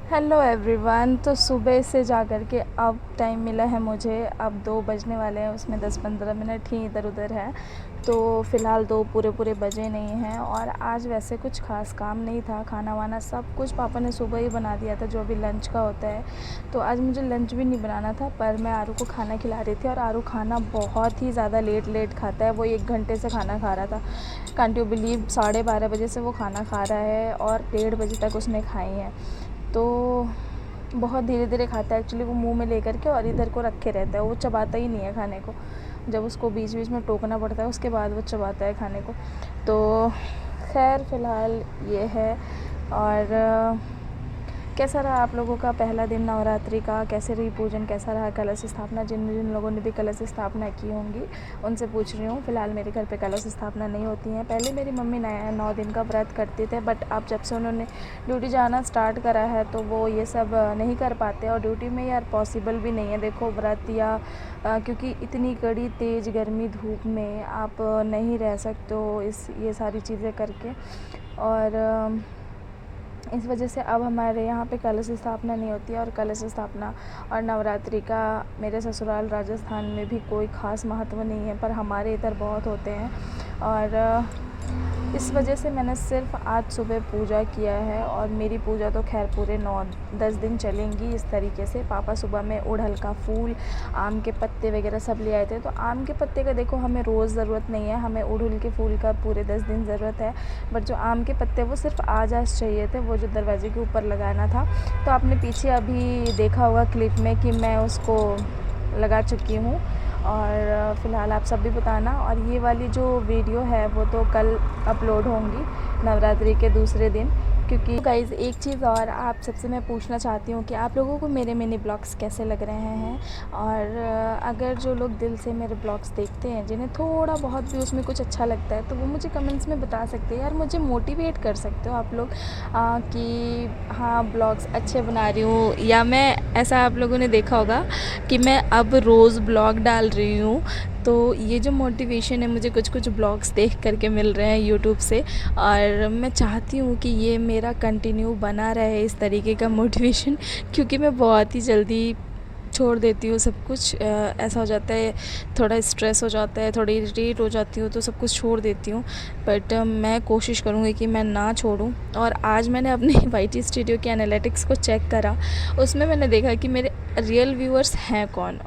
Hello everyone. तो सुबह से जा कर के अब टाइम मिला है मुझे, अब 2 बजने वाले हैं, उसमें 10-15 मिनट ही इधर उधर है। तो फ़िलहाल 2 पूरे बजे नहीं हैं। और आज वैसे कुछ ख़ास काम नहीं था, खाना वाना सब कुछ पापा ने सुबह ही बना दिया था जो अभी लंच का होता है। तो आज मुझे लंच भी नहीं बनाना था, पर मैं आरू को खाना खिला रही थी। और आरू खाना बहुत ही ज़्यादा लेट खाता है, वो 1 घंटे से खाना खा रहा था। कांट यू बिलीव 12:30 बजे से वो खाना खा रहा है और 1:30 बजे तक उसने खाई है। तो बहुत धीरे खाता है एक्चुअली, वो मुंह में लेकर के और इधर को रखे रहता है, वो चबाता ही नहीं है खाने को। जब उसको बीच बीच में टोकना पड़ता है उसके बाद वो चबाता है खाने को। तो खैर फ़िलहाल ये है। और कैसा रहा आप लोगों का पहला दिन नवरात्रि का? कैसे रही पूजन, कैसा रहा कलश स्थापना? जिन जिन लोगों ने भी कलश स्थापना की होंगी उनसे पूछ रही हूँ। फ़िलहाल मेरे घर पे कलश स्थापना नहीं होती हैं। पहले मेरी मम्मी 9 दिन का व्रत करते थे, बट अब जब से उन्होंने ड्यूटी जाना स्टार्ट करा है तो वो ये सब नहीं कर पाते। और ड्यूटी में यार पॉसिबल भी नहीं है, देखो व्रत या क्योंकि इतनी कड़ी तेज़ गर्मी धूप में आप नहीं रह सकते हो ये सारी चीज़ें करके। और इस वजह से अब हमारे यहाँ पे कलश स्थापना नहीं होती है। और कलश स्थापना और नवरात्रि का मेरे ससुराल राजस्थान में भी कोई ख़ास महत्व नहीं है, पर हमारे इधर बहुत होते हैं। और इस वजह से मैंने सिर्फ आज सुबह पूजा किया है। और मेरी पूजा तो खैर पूरे 9-10 दिन चलेंगी इस तरीके से। पापा सुबह में उड़हल का फूल, आम के पत्ते वगैरह सब ले आए थे। तो आम के पत्ते का देखो हमें रोज़ ज़रूरत नहीं है, हमें उड़हुल के फूल का पूरे 10 दिन ज़रूरत है। बट जो आम के पत्ते वो सिर्फ आज चाहिए थे, वो जो दरवाजे के ऊपर लगाना था। तो आपने पीछे अभी देखा होगा क्लिप में कि मैं उसको लगा चुकी हूँ। और फ़िलहाल आप सब भी बताना। और ये वाली जो वीडियो है वो तो कल अपलोड होंगी नवरात्रि के दूसरे दिन। क्योंकि गाइज़ एक चीज़ और आप सबसे मैं पूछना चाहती हूँ कि आप लोगों को मेरे मिनी ब्लॉग्स कैसे लग रहे हैं। और अगर जो लोग दिल से मेरे ब्लॉग्स देखते हैं, जिन्हें थोड़ा बहुत भी उसमें कुछ अच्छा लगता है, तो वो मुझे कमेंट्स में बता सकते हैं यार, मुझे मोटिवेट कर सकते हो आप लोग कि हाँ ब्लॉग्स अच्छे बना रही हूँ। या मैं ऐसा आप लोगों ने देखा होगा कि मैं अब रोज़ ब्लॉग डाल रही हूँ। तो ये जो मोटिवेशन है मुझे कुछ कुछ ब्लॉग्स देख करके मिल रहे हैं यूट्यूब से। और मैं चाहती हूँ कि ये मेरा कंटिन्यू बना रहे इस तरीके का मोटिवेशन, क्योंकि मैं बहुत ही जल्दी छोड़ देती हूँ सब कुछ। ऐसा हो जाता है, थोड़ा स्ट्रेस हो जाता है, थोड़ी इरिटेट हो जाती हूँ, तो सब कुछ छोड़ देती हूँ। बट मैं कोशिश करूँगी कि मैं ना छोड़ूँ। और आज मैंने अपने वाईटी स्टूडियो के एनालिटिक्स को चेक करा, उसमें मैंने देखा कि मेरे रियल व्यूअर्स हैं कौन।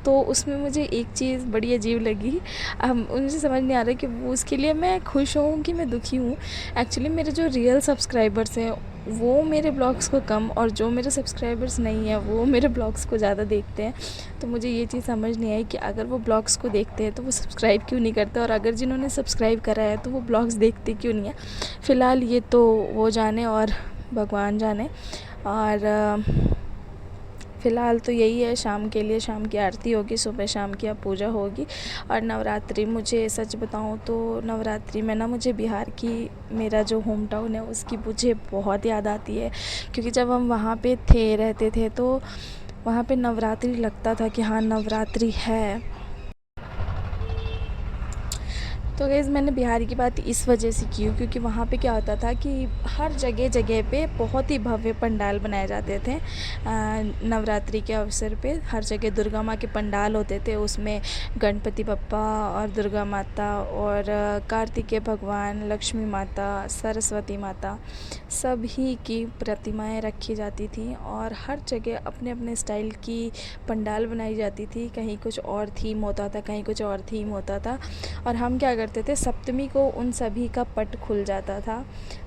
तो उसमें मुझे एक चीज़ बड़ी अजीब लगी। अब मुझे समझ नहीं आ रहा कि वो उसके लिए मैं खुश हूँ कि मैं दुखी हूँ। एक्चुअली मेरे जो रियल सब्सक्राइबर्स हैं वो मेरे ब्लॉग्स को कम, और जो मेरे सब्सक्राइबर्स नहीं हैं वो मेरे ब्लॉग्स को ज़्यादा देखते हैं। तो मुझे ये चीज़ समझ नहीं आई कि अगर वो ब्लॉग्स को देखते हैं तो वो सब्सक्राइब क्यों नहीं करते, और अगर जिन्होंने सब्सक्राइब करा है तो वो ब्लॉग्स देखते क्यों नहीं है। फ़िलहाल ये तो वो जाने और भगवान जाने। और फ़िलहाल तो यही है, शाम के लिए शाम की आरती होगी, सुबह शाम की अब पूजा होगी। और नवरात्रि, मुझे सच बताऊँ तो नवरात्रि में ना मुझे बिहार की, मेरा जो होम टाउन है उसकी मुझे बहुत याद आती है। क्योंकि जब हम वहाँ पे रहते थे तो वहाँ पे नवरात्रि लगता था कि हाँ नवरात्रि है। तो गाइज़ मैंने बिहार की बात इस वजह से की क्योंकि वहाँ पे क्या होता था कि हर जगह जगह पे बहुत ही भव्य पंडाल बनाए जाते थे। नवरात्रि के अवसर पे हर जगह दुर्गा माँ के पंडाल होते थे, उसमें गणपति बप्पा और दुर्गा माता और कार्तिकेय भगवान, लक्ष्मी माता, सरस्वती माता, सभी की प्रतिमाएं रखी जाती थी। और हर जगह अपने अपने स्टाइल की पंडाल बनाई जाती थी। कहीं कुछ और थीम होता था, कहीं कुछ और थीम होता था। और हम क्या करते थे, सप्तमी को उन सभी का पट खुल जाता था।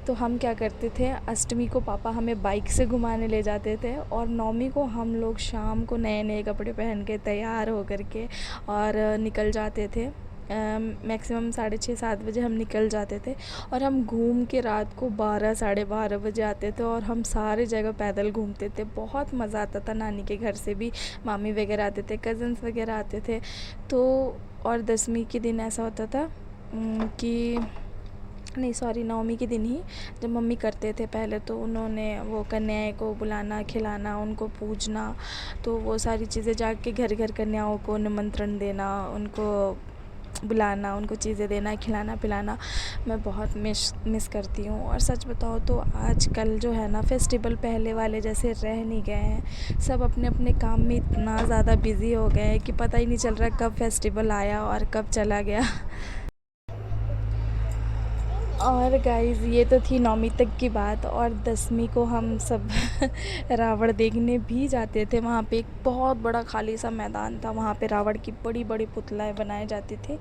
तो हम क्या करते थे, अष्टमी को पापा हमें बाइक से घुमाने ले जाते थे, और नौमी को हम लोग शाम को नए नए कपड़े पहन के तैयार हो कर के और निकल जाते थे। मैक्सिमम 6:30-7 बजे हम निकल जाते थे। और हम घूम के रात को 12-12:30 बजे आते थे। और हम सारे जगह पैदल घूमते थे, बहुत मज़ा आता था। नानी के घर से भी मामी वगैरह आते थे, कज़न्स वगैरह आते थे। तो और दसवीं के दिन ऐसा होता था कि नहीं सॉरी, नवमी के दिन ही जब मम्मी करते थे पहले, तो उन्होंने वो कन्याएं को बुलाना, खिलाना, उनको पूजना। तो वो सारी चीज़ें जाके घर घर कन्याओं को निमंत्रण देना, उनको बुलाना, उनको चीज़ें देना, खिलाना पिलाना मैं बहुत मिस करती हूँ। और सच बताओ तो आजकल जो है ना फेस्टिवल पहले वाले जैसे रह नहीं गए हैं। सब अपने अपने काम में इतना ज़्यादा बिज़ी हो गए हैं कि पता ही नहीं चल रहा कब फेस्टिवल आया और कब चला गया। और गाइज़ ये तो थी 9वीं तक की बात। और 10वीं को हम सब रावण देखने भी जाते थे। वहाँ पे एक बहुत बड़ा खाली सा मैदान था, वहाँ पे रावण की बड़ी बड़ी पुतलाएँ बनाए जाती थी,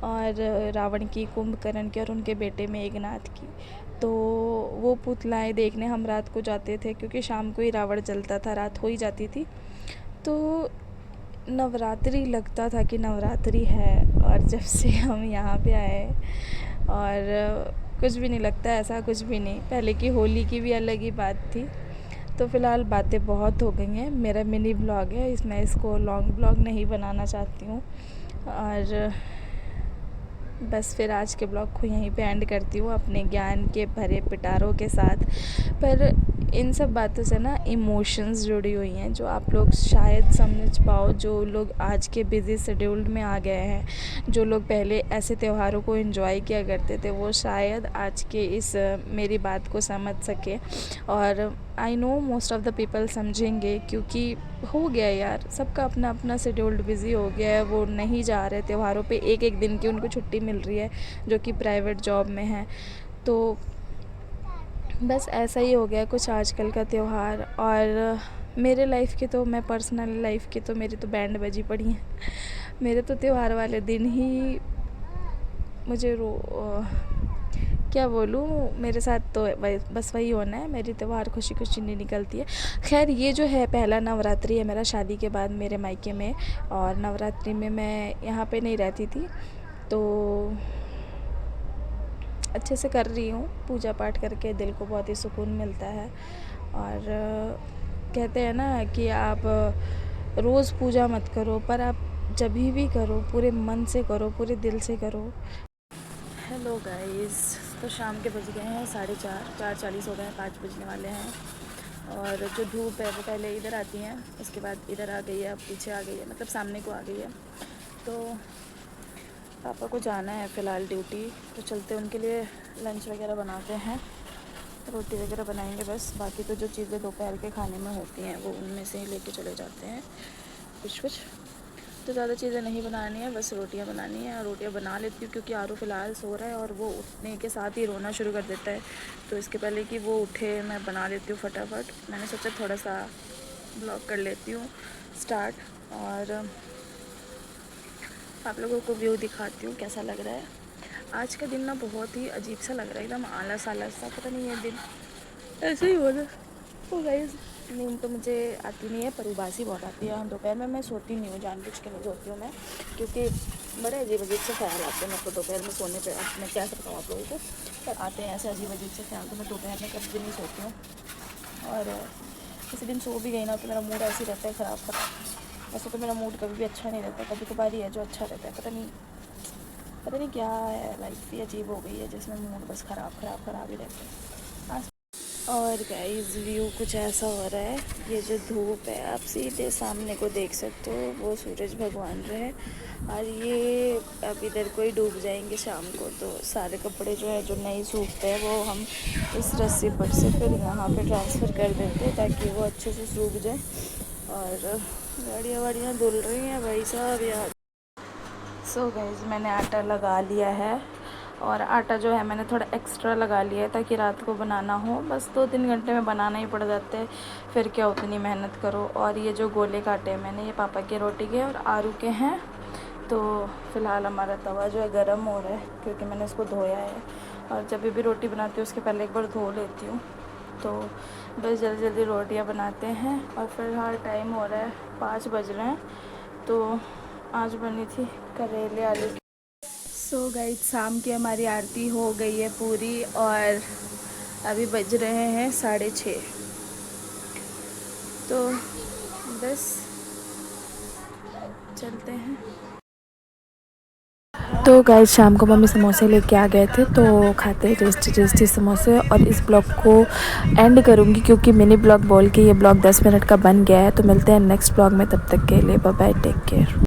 और रावण की, कुंभकर्ण की और उनके बेटे मेघनाथ की। तो वो पुतलाएँ देखने हम रात को जाते थे, क्योंकि शाम को ही रावण जलता था, रात हो ही जाती थी। तो नवरात्रि लगता था कि नवरात्रि है, और जब से हम यहाँ पे आए और कुछ भी नहीं लगता, ऐसा कुछ भी नहीं। पहले की होली की भी अलग ही बात थी। तो फ़िलहाल बातें बहुत हो गई हैं। मेरा मिनी ब्लॉग है, इसमें इसको लॉन्ग ब्लॉग नहीं बनाना चाहती हूँ, और बस फिर आज के ब्लॉग को यहीं पे एंड करती हूँ अपने ज्ञान के भरे पिटारों के साथ। पर इन सब बातों से ना इमोशंस जुड़ी हुई हैं, जो आप लोग शायद समझ पाओ। जो लोग आज के बिज़ी शेड्यूल में आ गए हैं, जो लोग पहले ऐसे त्योहारों को एंजॉय किया करते थे, वो शायद आज के इस मेरी बात को समझ सके। और I know most of the people समझेंगे, क्योंकि हो गया यार, सबका अपना अपना शेड्यूल्ड बिज़ी हो गया है। वो नहीं जा रहे त्योहारों पे, एक एक दिन की उनको छुट्टी मिल रही है, जो कि प्राइवेट जॉब में है। तो बस ऐसा ही हो गया कुछ आजकल का त्यौहार। और मेरे लाइफ़ की तो, मैं पर्सनल लाइफ़ की तो मेरी तो बैंड बजी पड़ी हैं। मेरे तो त्यौहार वाले दिन ही मुझे क्या बोलूँ, मेरे साथ तो बस वही होना है। मेरी त्यौहार खुशी खुशी नहीं निकलती है। खैर ये जो है पहला नवरात्रि है मेरा शादी के बाद मेरे मायके में, और नवरात्रि में मैं यहाँ पे नहीं रहती थी, तो अच्छे से कर रही हूँ। पूजा पाठ करके दिल को बहुत ही सुकून मिलता है। और कहते हैं ना कि आप रोज़ पूजा मत करो, पर आप जब भी करो पूरे मन से करो, पूरे दिल से करो। हेलो गाइस, तो शाम के बज गए हैं 4:30, 4:40 हो गए हैं, 5 बजने वाले हैं। और जो धूप है वो पहले इधर आती है, उसके बाद इधर आ गई है, अब पीछे आ गई है, मतलब सामने को आ गई है। तो पापा को जाना है फ़िलहाल ड्यूटी, तो चलते उनके लिए लंच वगैरह बनाते हैं, रोटी वगैरह बनाएंगे बस। बाकी तो जो चीज़ें दोपहर के खाने में होती हैं वो उनमें से ही लेके चले जाते हैं कुछ। तो ज़्यादा चीज़ें नहीं बनानी है, बस रोटियां बनानी है। और रोटियां बना लेती हूँ क्योंकि आरू फ़िलहाल सो रहा है और वो उठने के साथ ही रोना शुरू कर देता है। तो इसके पहले कि वो उठे मैं बना लेती हूँ फटाफट। मैंने सोचा थोड़ा सा ब्लॉग कर लेती हूँ स्टार्ट, और आप लोगों को व्यू दिखाती हूँ कैसा लग रहा है। आज का दिन ना बहुत ही अजीब सा लग रहा है, एकदम आलस आलस सा, पता नहीं ये दिन ऐसे ही हो रहा है। ओ गाइस, नींद तो मुझे आती नहीं है, पर उबासी बहुत आती है। दोपहर में मैं सोती नहीं हूँ, जानबूझ के नहीं सोती हूँ मैं, क्योंकि बड़े अजीब अजीब से ख्याल आते हैं मेरे को दोपहर में सोने पे। मैं क्या बताऊँ आप लोगों को, पर आते हैं ऐसे अजीब अजीब से ख्याल, तो मैं दोपहर में कभी भी नहीं सोती हूँ। और किसी दिन सो भी गई ना तो मेरा मूड ऐसे ही रहता है ख़राब। वैसे तो मेरा मूड कभी भी अच्छा नहीं रहता, कभी कभार ही है जो अच्छा रहता है। पता नहीं क्या है, लाइफ ही अजीब हो गई है जिसमें मूड बस ख़राब ही रहता है। और गाइस व्यू कुछ ऐसा हो रहा है, ये जो धूप है आप सीधे सामने को देख सकते हो, वो सूरज भगवान रहे, और ये अब इधर को ही डूब जाएंगे शाम को। तो सारे कपड़े जो है जो नहीं सूखते हैं वो हम इस रस्सी पर से फिर यहाँ पे ट्रांसफ़र कर देते हैं ताकि वो अच्छे से सूख जाए। और गाड़ियाँ वाड़ियाँ धुल रही हैं भाई साहब यार। सो गाइस मैंने आटा लगा लिया है, और आटा जो है मैंने थोड़ा एक्स्ट्रा लगा लिया है ताकि रात को बनाना हो। बस 2-3 घंटे में बनाना ही पड़ जाते हैं, फिर क्या उतनी मेहनत करो। और ये जो गोले काटे हैं मैंने, ये पापा के रोटी के और आरू के हैं। तो फ़िलहाल हमारा तवा जो है गर्म हो रहा है, क्योंकि मैंने इसको धोया है, और जब भी रोटी बनाती हूँ उसके पहले एक बार धो लेती हूँ। तो बस जल्दी जल्दी रोटियाँ बनाते हैं। और फ़िलहाल टाइम हो रहा है 5 बज रहे हैं। तो आज बनी थी करेले आलू। सो गाइस शाम की हमारी आरती हो गई है पूरी, और अभी बज रहे हैं 6:30। तो बस चलते हैं। तो गाइस शाम को मम्मी समोसे लेके आ गए थे, तो खाते हैं टेस्टी टेस्टी समोसे। और इस ब्लॉग को एंड करूँगी क्योंकि मिनी ब्लॉग बोल के ये ब्लॉग 10 मिनट का बन गया है। तो मिलते हैं नेक्स्ट ब्लॉग में, तब तक के लिए बाय बाय, टेक केयर।